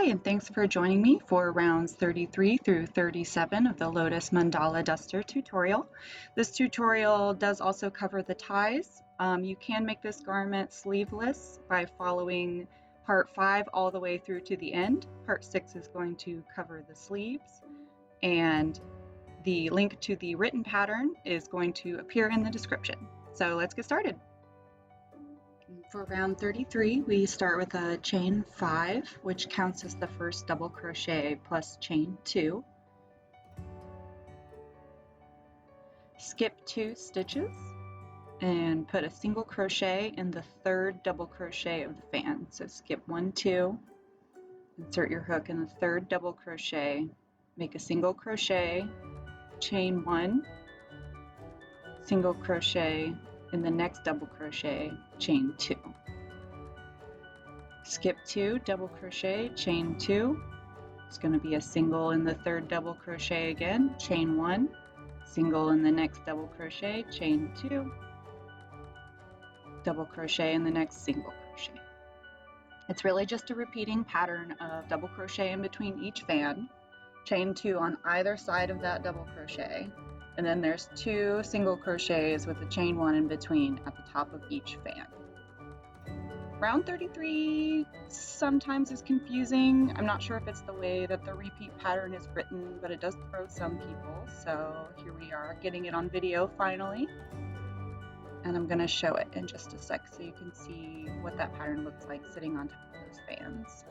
Hi, and thanks for joining me for rounds 33 through 37 of the Lotus Mandala Duster tutorial. This tutorial does also cover the ties. You can make this garment sleeveless by following part 5 all the way through to the end. Part 6 is going to cover the sleeves, and the link to the written pattern is going to appear in the description. So let's get started. For round 33, we start with a chain 5, which counts as the first double crochet plus chain 2. Skip 2 stitches and put a single crochet in the third double crochet of the fan. So skip 1, 2, insert your hook in the third double crochet, make a single crochet, chain 1, single crochet in the next double crochet, chain 2. Skip 2, double crochet, chain 2. It's going to be a single in the third double crochet again, chain 1, single in the next double crochet, chain 2, double crochet in the next single crochet. It's really just a repeating pattern of double crochet in between each fan, chain 2 on either side of that double crochet, and then there's 2 single crochets with a chain 1 in between at the top of each fan. Round 33 sometimes is confusing. I'm not sure if it's the way that the repeat pattern is written, but it does throw some people. So here we are getting it on video finally. And I'm gonna show it in just a sec so you can see what that pattern looks like sitting on top of those fans.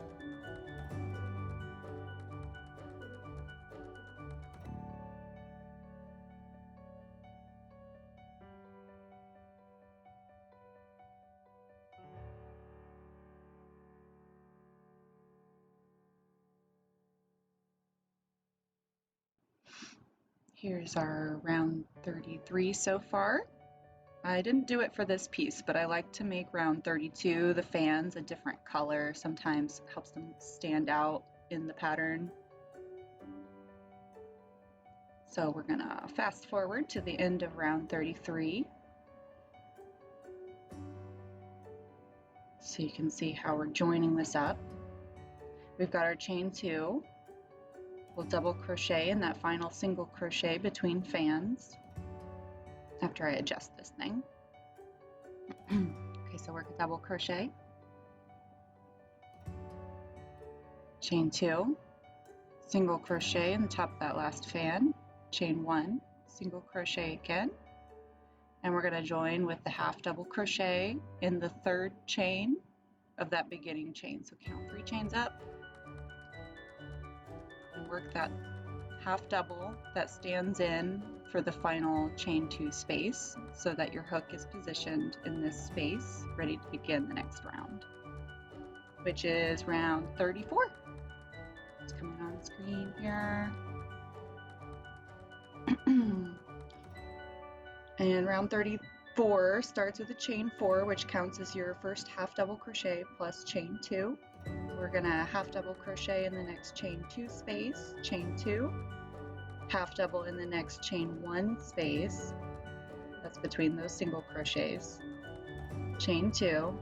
Here's our round 33 so far. I didn't do it for this piece, but I like to make round 32, the fans, a different color. Sometimes helps them stand out in the pattern. So we're gonna fast forward to the end of round 33. So you can see how we're joining this up. We've got our chain 2. We'll double crochet in that final single crochet between fans after I adjust this thing. Okay, so work a double crochet, chain 2, single crochet in the top of that last fan, chain 1, single crochet again, and we're going to join with the half double crochet in the third chain of that beginning chain. So count 3 chains up and work that half double that stands in for the final chain 2 space so that your hook is positioned in this space ready to begin the next round, which is round 34. It's coming on the screen here. And round 34 starts with a chain 4, which counts as your first half double crochet plus chain 2. We're gonna half double crochet in the next chain 2 space, chain 2, half double in the next chain 1 space, that's between those single crochets, chain 2,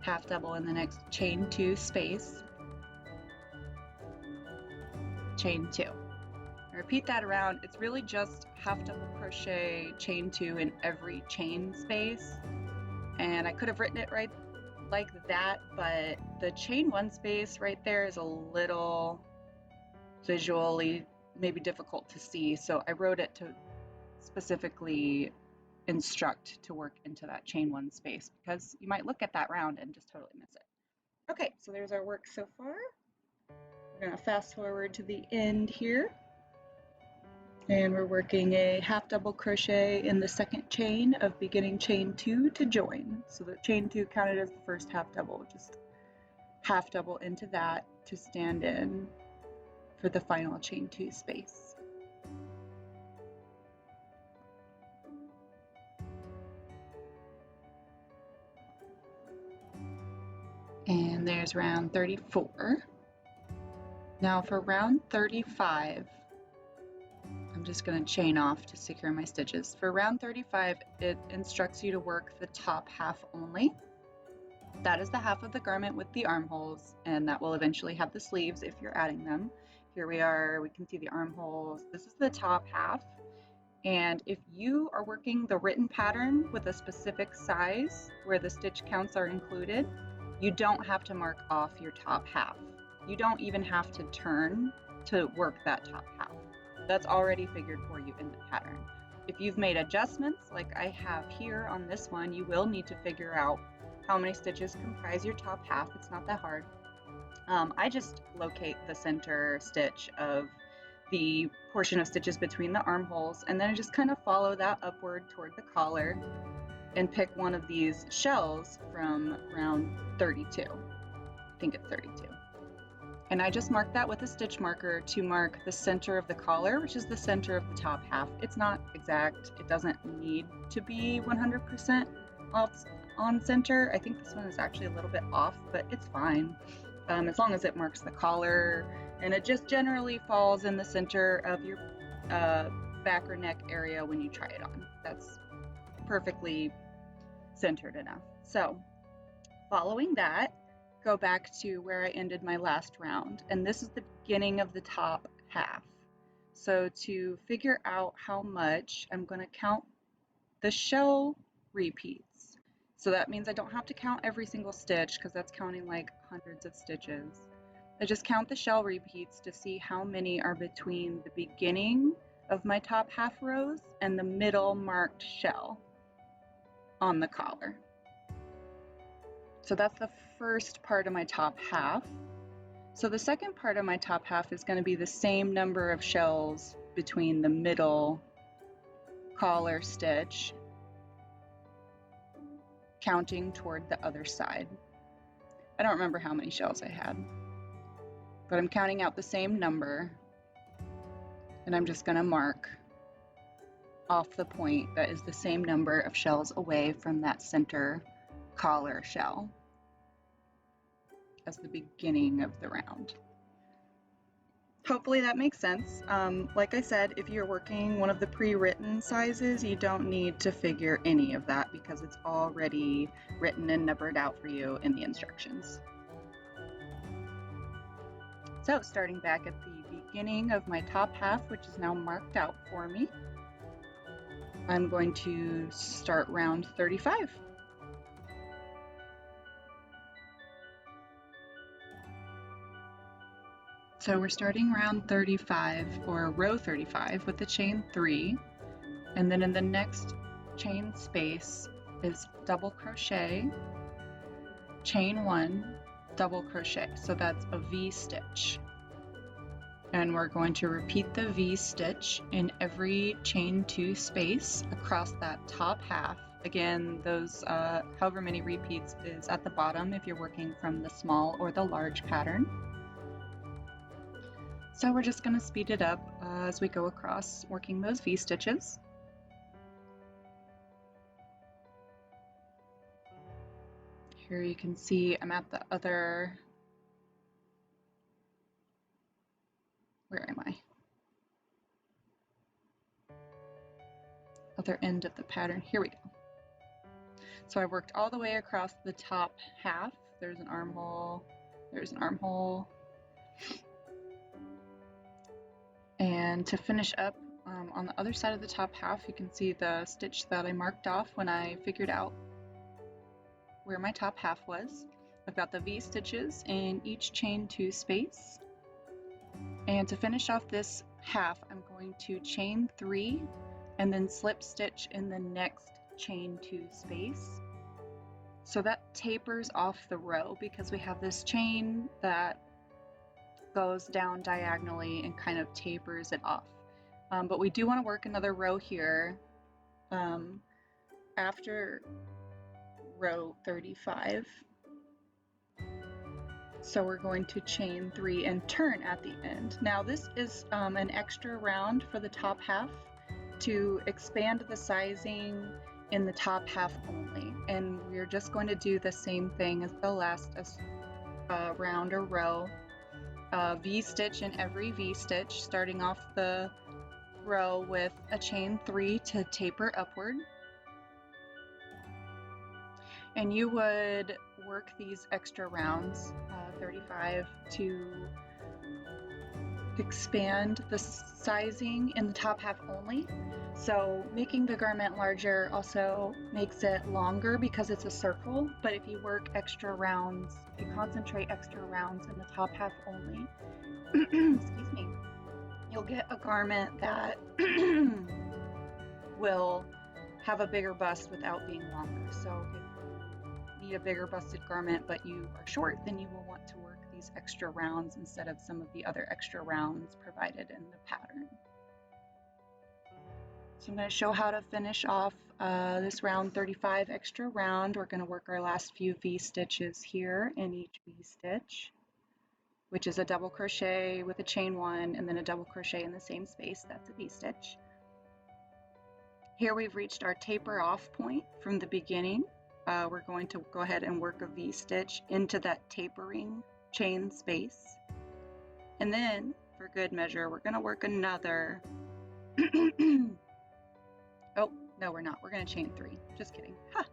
half double in the next chain 2 space, chain 2. Repeat that around. It's really just half double crochet, chain 2 in every chain space, and I could have written it right like that, but the chain 1 space right there is a little visually maybe difficult to see, so I wrote it to specifically instruct to work into that chain 1 space, because you might look at that round and just totally miss it. Okay, so there's our work so far. We're going to fast forward to the end here, and we're working a half double crochet in the second chain of beginning chain 2 to join. So the chain 2 counted as the first half double, just half double into that to stand in for the final chain 2 space. And there's round 34. Now for round 35, I'm just going to chain off to secure my stitches. For round 35, it instructs you to work the top half only. That is the half of the garment with the armholes, and that will eventually have the sleeves if you're adding them. Here we are, we can see the armholes. This is the top half. And if you are working the written pattern with a specific size where the stitch counts are included, you don't have to mark off your top half. You don't even have to turn to work that top half. That's already figured for you in the pattern. If you've made adjustments like I have here on this one, you will need to figure out how many stitches comprise your top half. It's not that hard. I just locate the center stitch of the portion of stitches between the armholes, and then I just kind of follow that upward toward the collar and pick one of these shells from round 32. I think it's 32. And I just mark that with a stitch marker to mark the center of the collar, which is the center of the top half. It's not exact. It doesn't need to be 100% on center. I think this one is actually a little bit off, but it's fine. As long as it marks the collar and it just generally falls in the center of your back or neck area when you try it on. That's perfectly centered enough. So following that, go back to where I ended my last round, and this is the beginning of the top half. So to figure out how much, I'm going to count the shell repeats. So that means I don't have to count every single stitch because that's counting like hundreds of stitches. I just count the shell repeats to see how many are between the beginning of my top half rows and the middle marked shell on the collar. So that's the first part of my top half. So the second part of my top half is going to be the same number of shells between the middle collar stitch, counting toward the other side. I don't remember how many shells I had, but I'm counting out the same number, and I'm just going to mark off the point that is the same number of shells away from that center collar shell as the beginning of the round. Hopefully that makes sense. Like I said, if you're working one of the pre-written sizes, you don't need to figure any of that because it's already written and numbered out for you in the instructions. So starting back at the beginning of my top half, which is now marked out for me, I'm going to start round 35. So we're starting round 35 or row 35 with the chain 3, and then in the next chain space is double crochet, chain 1, double crochet. So that's a V stitch. And we're going to repeat the V stitch in every chain 2 space across that top half. Again, those however many repeats is at the bottom if you're working from the small or the large pattern. So we're just going to speed it up as we go across working those V stitches. Here you can see I'm at the other, where am I? Other end of the pattern. Here we go. So I worked all the way across the top half. There's an armhole, there's an armhole. And to finish up on the other side of the top half, you can see the stitch that I marked off when I figured out where my top half was. I've got the V stitches in each chain 2 space. And to finish off this half, I'm going to chain 3 and then slip stitch in the next chain 2 space. So that tapers off the row because we have this chain that goes down diagonally and kind of tapers it off. But we do want to work another row here after row 35. So we're going to chain 3 and turn at the end. Now this is an extra round for the top half to expand the sizing in the top half only. And we're just going to do the same thing as the last round or row. V stitch in every V stitch, starting off the row with a chain 3 to taper upward. And you would work these extra rounds, 35, to expand the sizing in the top half only. So making the garment larger also makes it longer because it's a circle, but if you work extra rounds, if you concentrate extra rounds in the top half only, excuse me, you'll get a garment that will have a bigger bust without being longer. So if you need a bigger busted garment but you are short, then you will want to work these extra rounds instead of some of the other extra rounds provided in the pattern. So I'm going to show how to finish off this round 35 extra round. We're going to work our last few V-stitches here in each V-stitch, which is a double crochet with a chain one and then a double crochet in the same space. That's a V-stitch. Here we've reached our taper off point from the beginning. We're going to go ahead and work a V-stitch into that tapering chain space. And then, for good measure, we're going to work another oh, no, we're not. We're going to chain 3. Just kidding. Ha!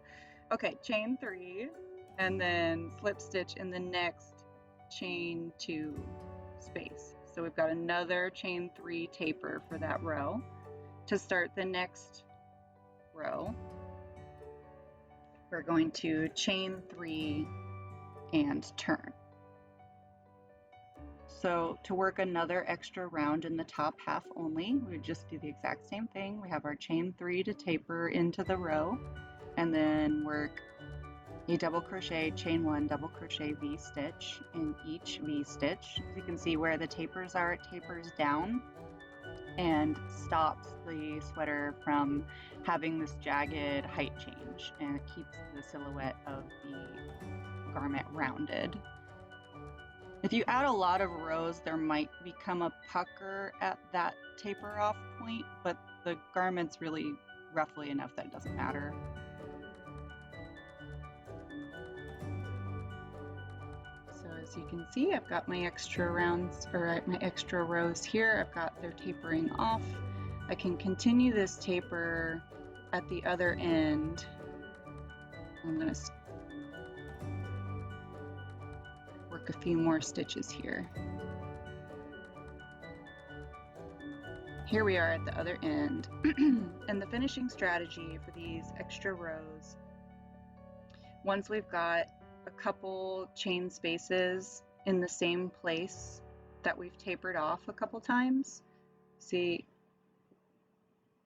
Okay, chain 3, and then slip stitch in the next chain 2 space. So we've got another chain 3 taper for that row. To start the next row, we're going to chain 3 and turn. So to work another extra round in the top half only, we would just do the exact same thing. We have our chain 3 to taper into the row, and then work a double crochet, chain 1, double crochet V-stitch in each V-stitch. As you can see where the tapers are, it tapers down and stops the sweater from having this jagged height change, and it keeps the silhouette of the garment rounded. If you add a lot of rows, there might become a pucker at that taper off point, but the garment's really roughly enough that it doesn't matter. So as you can see, I've got my extra rounds, or my extra rows here. I've got their tapering off. I can continue this taper at the other end. I'm going to work a few more stitches here. Here we are at the other end. And the finishing strategy for these extra rows, once we've got a couple chain spaces in the same place that we've tapered off a couple times, see,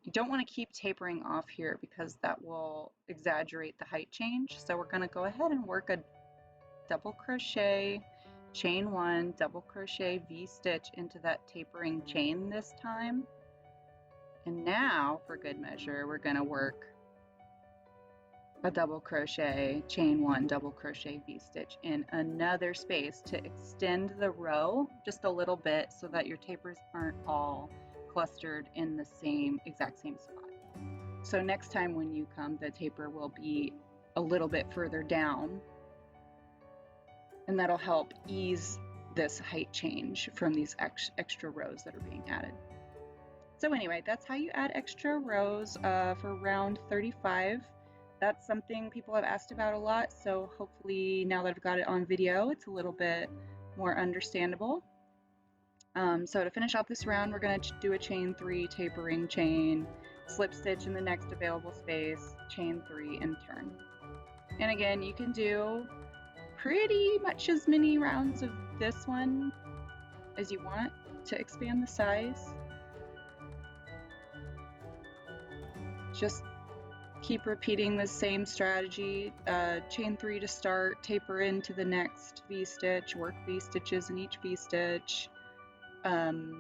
you don't want to keep tapering off here because that will exaggerate the height change. So we're going to go ahead and work a double crochet, chain 1, double crochet V-stitch into that tapering chain this time. And now, for good measure, we're going to work a double crochet, chain 1, double crochet V-stitch in another space to extend the row just a little bit so that your tapers aren't all clustered in the exact same spot. So next time when you come, the taper will be a little bit further down, and that'll help ease this height change from these extra rows that are being added. So anyway, that's how you add extra rows for round 35. That's something people have asked about a lot, so hopefully now that I've got it on video, it's a little bit more understandable. So to finish off this round, we're going to do a chain 3, tapering chain, slip stitch in the next available space, chain 3, and turn. And again, you can do pretty much as many rounds of this one as you want to expand the size. Just keep repeating the same strategy. Chain 3 to start, taper into the next V-stitch, work V-stitches in each V-stitch. No,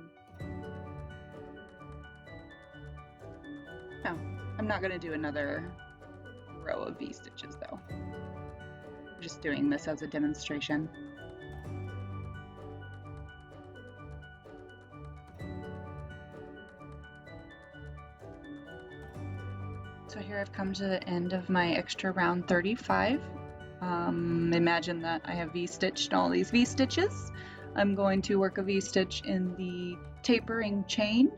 I'm not going to do another row of V-stitches though. I'm just doing this as a demonstration. So here I've come to the end of my extra round 35. Imagine that I have V-stitched all these V-stitches. I'm going to work a V-stitch in the tapering chain,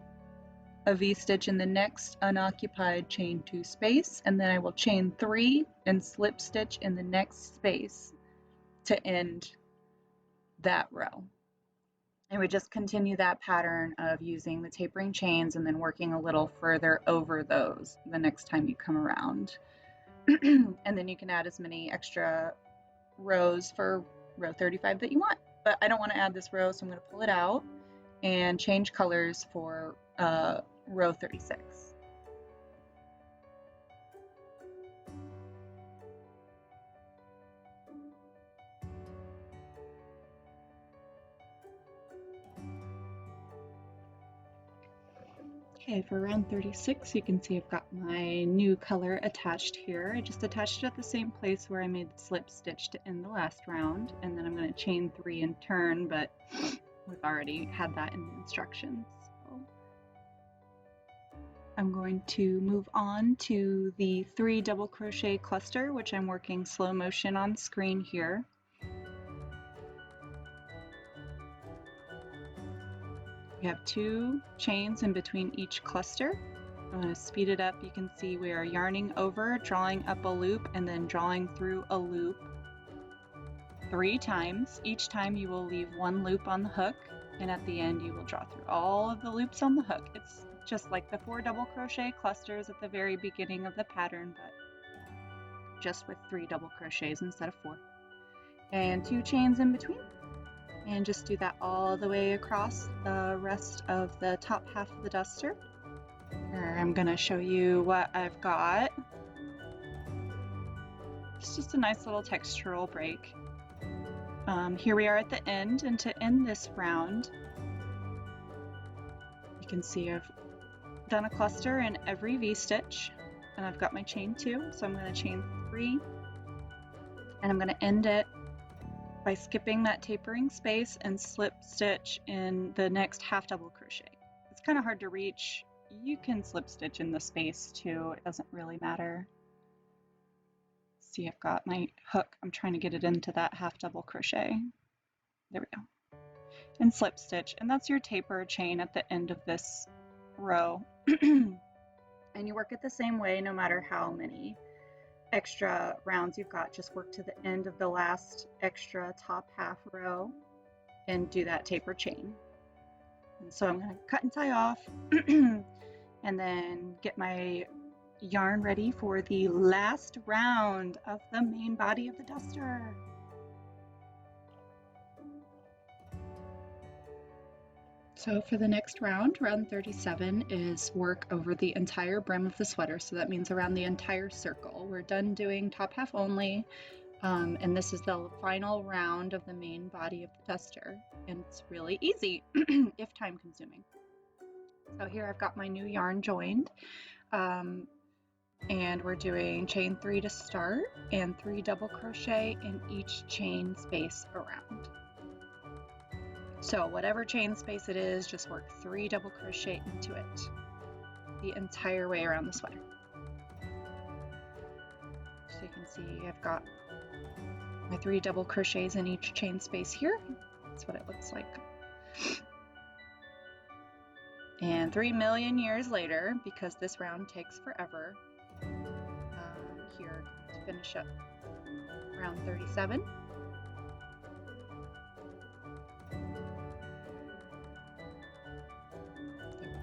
a V-stitch in the next unoccupied chain 2 space, and then I will chain 3 and slip stitch in the next space to end that row. And we just continue that pattern of using the tapering chains and then working a little further over those the next time you come around. And then you can add as many extra rows for row 35 that you want. But I don't want to add this row, so I'm going to pull it out and change colors for row 36. Okay, for round 36, you can see I've got my new color attached here. I just attached it at the same place where I made the slip stitch to end the last round, and then I'm going to chain 3 and turn, but we've already had that in the instructions. So I'm going to move on to the 3 double crochet cluster, which I'm working slow motion on screen here. We have 2 chains in between each cluster. I'm going to speed it up. You can see we are yarning over, drawing up a loop, and then drawing through a loop 3 times. Each time you will leave 1 loop on the hook, and at the end you will draw through all of the loops on the hook. It's just like the 4 double crochet clusters at the very beginning of the pattern, but just with 3 double crochets instead of 4. And 2 chains in between. And just do that all the way across the rest of the top half of the duster. I'm going to show you what I've got. It's just a nice little textural break. Here we are at the end, and to end this round, you can see I've done a cluster in every V-stitch, and I've got my chain 2, so I'm going to chain 3, and I'm going to end it by skipping that tapering space and slip stitch in the next half double crochet. It's kind of hard to reach. You can slip stitch in the space too, it doesn't really matter. See, I've got my hook, I'm trying to get it into that half double crochet. There we go. And slip stitch, and that's your taper chain at the end of this row. And you work it the same way no matter how many extra rounds you've got. Just work to the end of the last extra top half row and do that taper chain. And so I'm going to cut and tie off and then get my yarn ready for the last round of the main body of the duster. So for the next round, round 37 is work over the entire brim of the sweater. So that means around the entire circle. We're done doing top half only, and this is the final round of the main body of the duster. And it's really easy, if time consuming. So here I've got my new yarn joined, and we're doing chain 3 to start and 3 double crochet in each chain space around. So whatever chain space it is, just work 3 double crochet into it the entire way around the sweater. So you can see I've got my 3 double crochets in each chain space here. That's what it looks like. And 3 million years later, because this round takes forever, here to finish up round 37.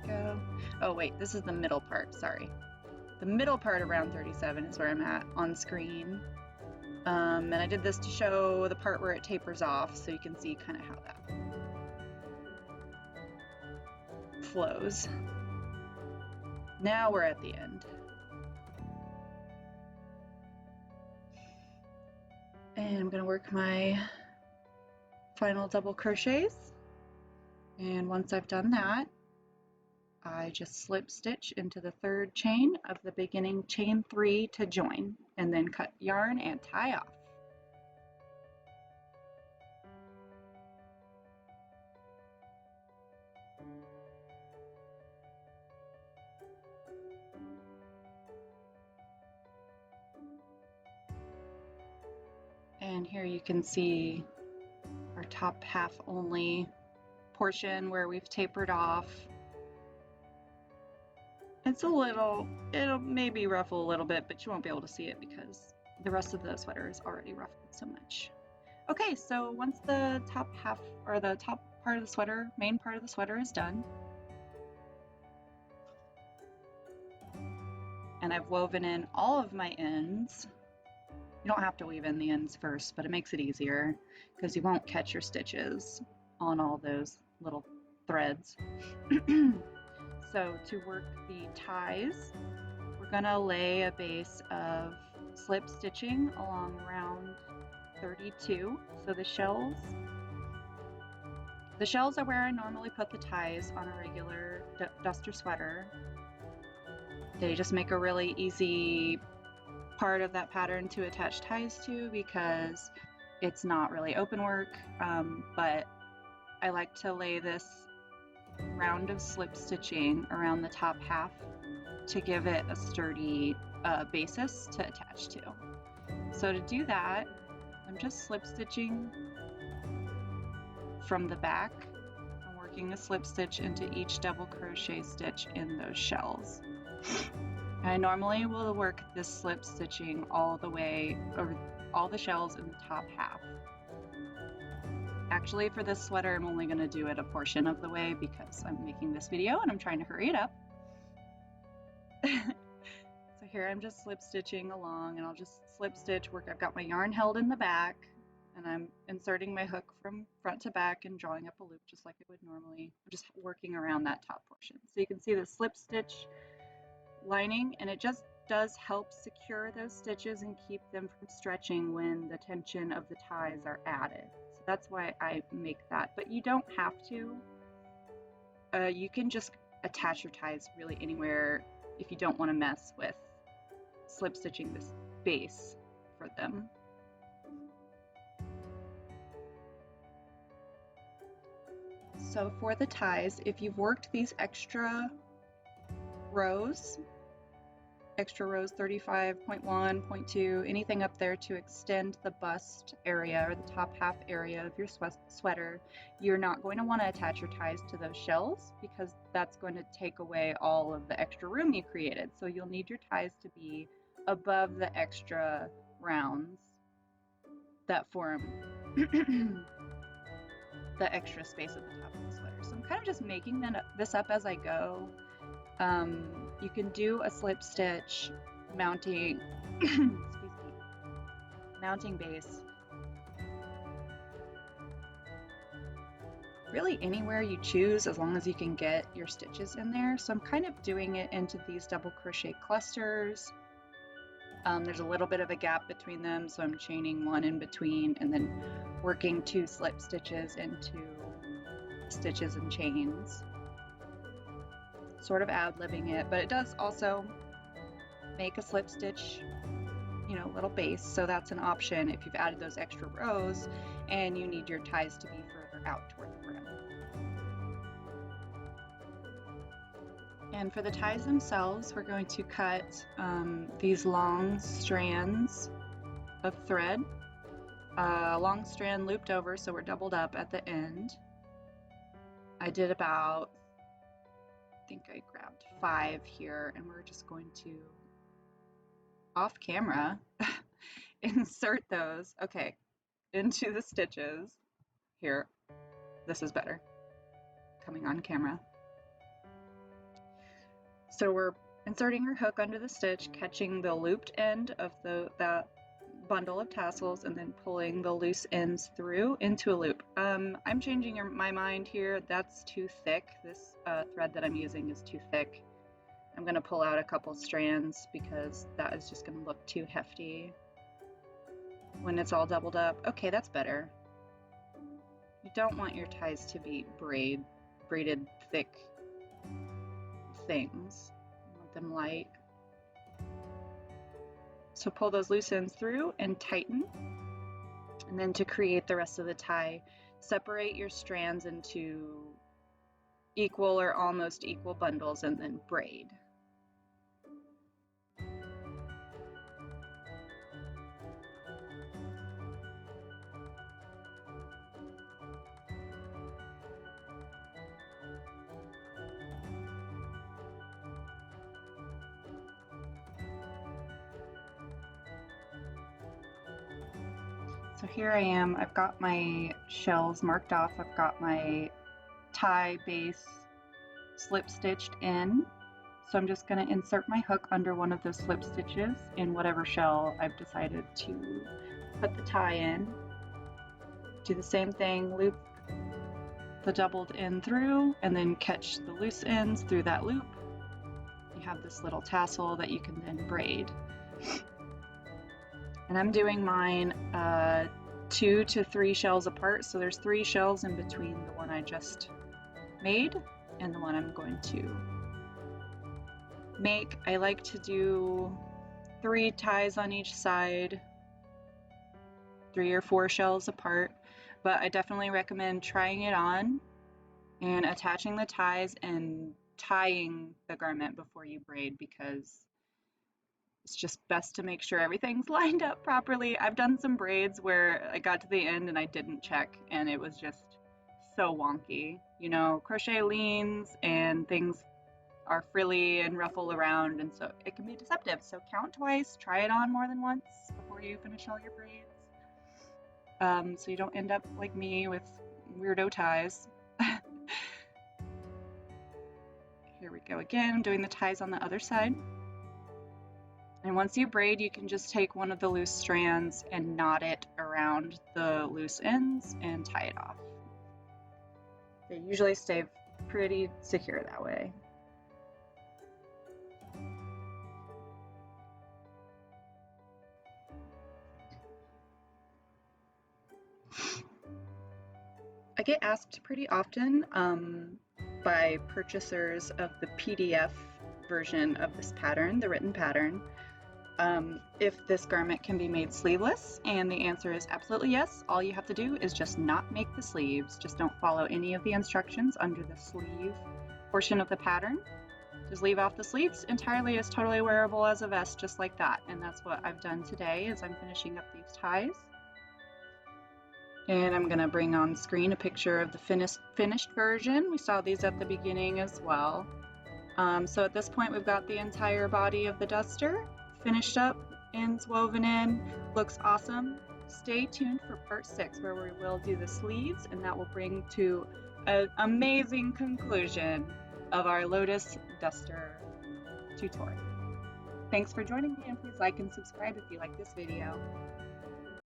Go. Oh wait, this is the middle part, sorry. The middle part of round 37 is where I'm at on screen. And I did this to show the part where it tapers off, so you can see kind of how that flows. Now we're at the end. And I'm gonna work my final double crochets. And once I've done that, I just slip stitch into the 3rd chain of the beginning chain 3 to join, and then cut yarn and tie off. And here you can see our top half only portion where we've tapered off. It's a little, it'll maybe ruffle a little bit, but you won't be able to see it because the rest of the sweater is already ruffled so much. Okay, so once the top half or the top part of the sweater, main part of the sweater is done, and I've woven in all of my ends. You don't have to weave in the ends first, but it makes it easier because you won't catch your stitches on all those little threads. So to work the ties, we're gonna lay a base of slip stitching along round 32. So the shells are where I normally put the ties on a regular duster sweater. They just make a really easy part of that pattern to attach ties to because it's not really open work, but I like to lay this round of slip stitching around the top half to give it a sturdy basis to attach to. So to do that, I'm just slip stitching from the back. I'm working a slip stitch into each double crochet stitch in those shells. I normally will work this slip stitching all the way over all the shells in the top half. Actually, for this sweater, I'm only going to do it a portion of the way because I'm making this video and I'm trying to hurry it up. So here I'm just slip stitching along, and I'll just slip stitch work. I've got my yarn held in the back, and I'm inserting my hook from front to back and drawing up a loop just like I would normally. I'm just working around that top portion. So you can see the slip stitch lining, and it just does help secure those stitches and keep them from stretching when the tension of the ties are added. So that's why I make that, but you don't have to. You can just attach your ties really anywhere if you don't want to mess with slip stitching this base for them. So for the ties, if you've worked these extra rows 35.1, 0.2, anything up there to extend the bust area or the top half area of your sweater, you're not going to want to attach your ties to those shells because that's going to take away all of the extra room you created. So you'll need your ties to be above the extra rounds that form the extra space at the top of the sweater. So I'm kind of just making this up as I go. You can do a slip stitch mounting, excuse me, mounting base really anywhere you choose as long as you can get your stitches in there. So I'm kind of doing it into these double crochet clusters. There's a little bit of a gap between them, so I'm chaining one in between and then working 2 slip stitches into stitches and chains. Sort of ad-libbing it, but it does also make a slip stitch, you know, little base, so that's an option if you've added those extra rows and you need your ties to be further out toward the brim. And for the ties themselves, we're going to cut these long strands of thread, a long strand looped over, so we're doubled up at the end. I did about, I think I grabbed 5 here, and we're just going to, off camera, insert those, okay, into the stitches. Here, this is better, coming on camera. So we're inserting our hook under the stitch, catching the looped end of that bundle of tassels, and then pulling the loose ends through into a loop. I'm changing my mind here. That's too thick. This thread that I'm using is too thick. I'm going to pull out a couple strands because that is just going to look too hefty when it's all doubled up. Okay, that's better. You don't want your ties to be braided thick things. You want them light. So pull those loose ends through and tighten. And then to create the rest of the tie, separate your strands into equal or almost equal bundles and then braid. So here I am, I've got my shells marked off, I've got my tie base slip stitched in. So I'm just going to insert my hook under one of those slip stitches in whatever shell I've decided to put the tie in. Do the same thing, loop the doubled end through and then catch the loose ends through that loop. You have this little tassel that you can then braid. And I'm doing mine 2 to 3 shells apart, so there's 3 shells in between the one I just made and the one I'm going to make. I like to do 3 ties on each side, 3 or 4 shells apart, but I definitely recommend trying it on and attaching the ties and tying the garment before you braid, because it's just best to make sure everything's lined up properly. I've done some braids where I got to the end and I didn't check and it was just so wonky. You know, crochet leans and things are frilly and ruffle around, and so it can be deceptive. So count twice, try it on more than once before you finish all your braids. So you don't end up like me with weirdo ties. Here we go again, I'm doing the ties on the other side. And once you braid, you can just take one of the loose strands and knot it around the loose ends and tie it off. They usually stay pretty secure that way. I get asked pretty often by purchasers of the PDF version of this pattern, the written pattern, if this garment can be made sleeveless, and the answer is absolutely yes. All you have to do is just not make the sleeves. Just don't follow any of the instructions under the sleeve portion of the pattern. Just leave off the sleeves entirely. It's totally wearable as a vest, just like that. And that's what I've done today as I'm finishing up these ties. And I'm gonna bring on screen a picture of the finished version. We saw these at the beginning as well. So at this point we've got the entire body of the duster finished up, ends woven in, looks awesome. Stay tuned for part 6 where we will do the sleeves, and that will bring to an amazing conclusion of our Lotus duster tutorial. Thanks for joining me, and please like and subscribe if you like this video.